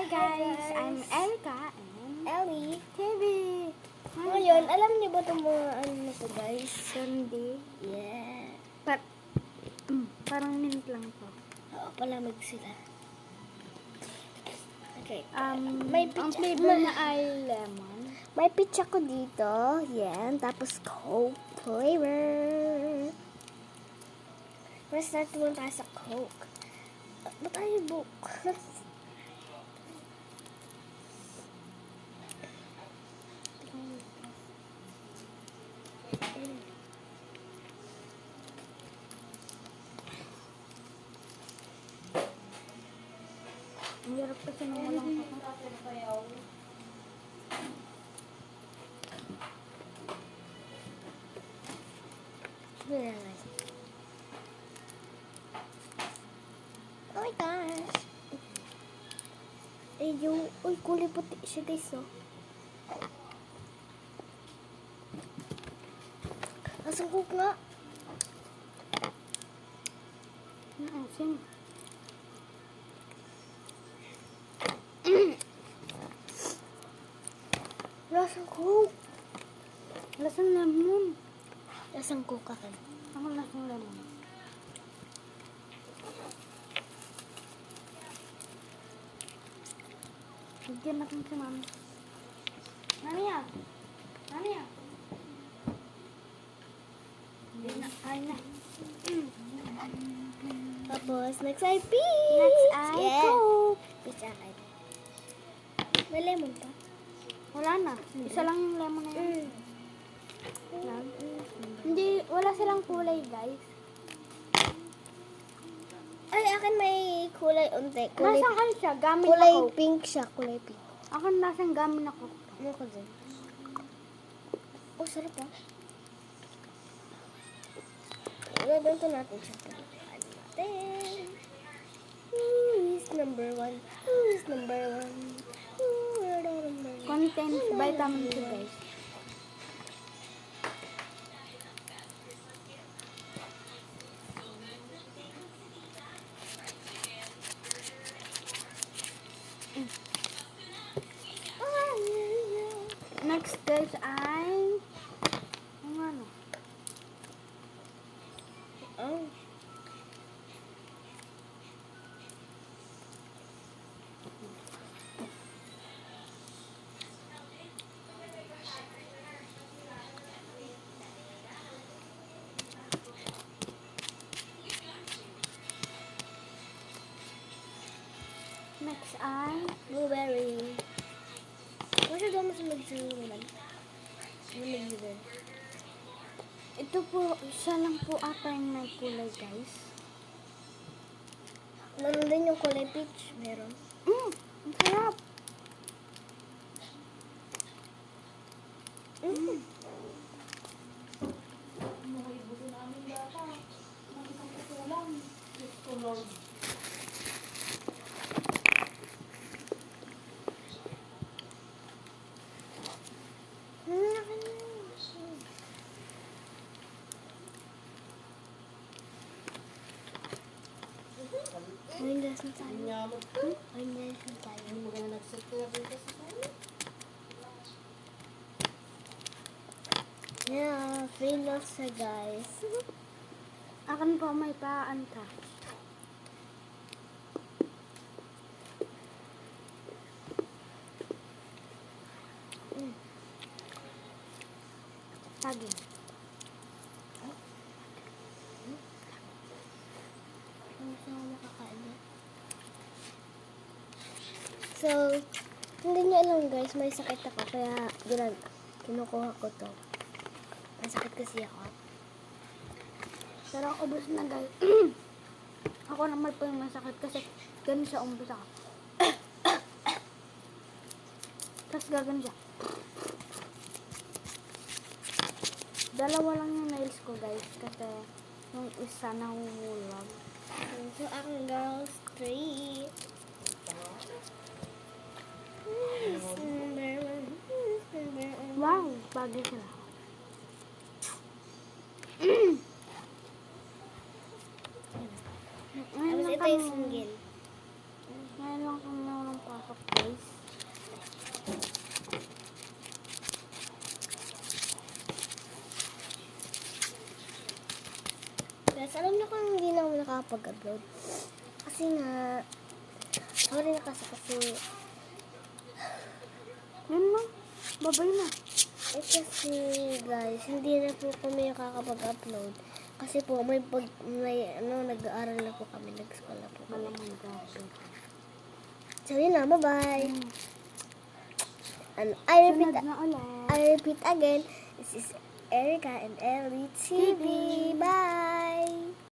guys, I'm Erica and Ellie. TV. Ngayon, alam niyo ba itong mga ano na to, guys? Candy. Yeah. Parang mint lang to. Oo, palamig sila. Okay. Ang flavor na ay lemon. May peach ako dito. Yan. Tapos Coke flavor. Let's start muna tayo sa Coke. Ba't tayo book? Ang hirap kasi nung walang kakao. Oh my gosh. Eh, uy, kulay puti siya, guys, oh. Asang Coke nga. Naasin. Lasang Coke. Lasang lemon. Lasang Coke akin. Ako lasang lemon. Bigyan natin si mami. Mami ah. Mami ah. Hindi na. Ay na. Tapos, next ay peach. Next ay Coke. Peach akin. May lemon pa. Wala na. Isa lang yung lemon na yun. Lang. Mm. Hindi, wala silang kulay, guys. Ay, akin may kulay unti. Nasaan kayo siya? Gamit Kulay ako. pink siya. Kulay pink. Ako nasaan gamit ako. Ano ko dyan? Oh, sarap ah. Ganito natin siya. Ano natin? Who is number one? Who is number one? Who are the number one? Contains vitamin C, guys. Next, guys, ay ano? Oh. Next ay Blueberry. Kasi daw mas magsinulan. Lumigyan. ito po, isa lang po ata yung may kulay, guys. Meron din yung kulay peach. Meron. Ang sarap. Ay, nasan tayo? Ay, nasan tayo? Yeah, fail na siya, guys. Akin po may paan ka. Tagin. So, hindi niyo alam, guys, may sakit ako, kaya kinukuha ko to. May sakit kasi ako. Pero ubos na, guys. Ako naman po yung masakit kasi ganun siya umbos ako. Tapos gagano siya. Dalawa lang yung nails ko, guys, kasi yung isa nahuhulag. So, ang girls, 3. Wow, bagay sila. Tapos ito yung single. Ngayon lang kami walang pasok. Guys, alam niyo kung hindi na ako nakapag-upload. Kasi nga, sorry na kasi Yan na. Babay na. kasi guys, hindi na po kami nakakapag-upload. Kasi po, nag-aaral na po kami, nag-school na po kami. Malamang gabi. So yun na, bye-bye. And Sunod na ulit. I repeat again, this is Erica and Ellie TV. Bye!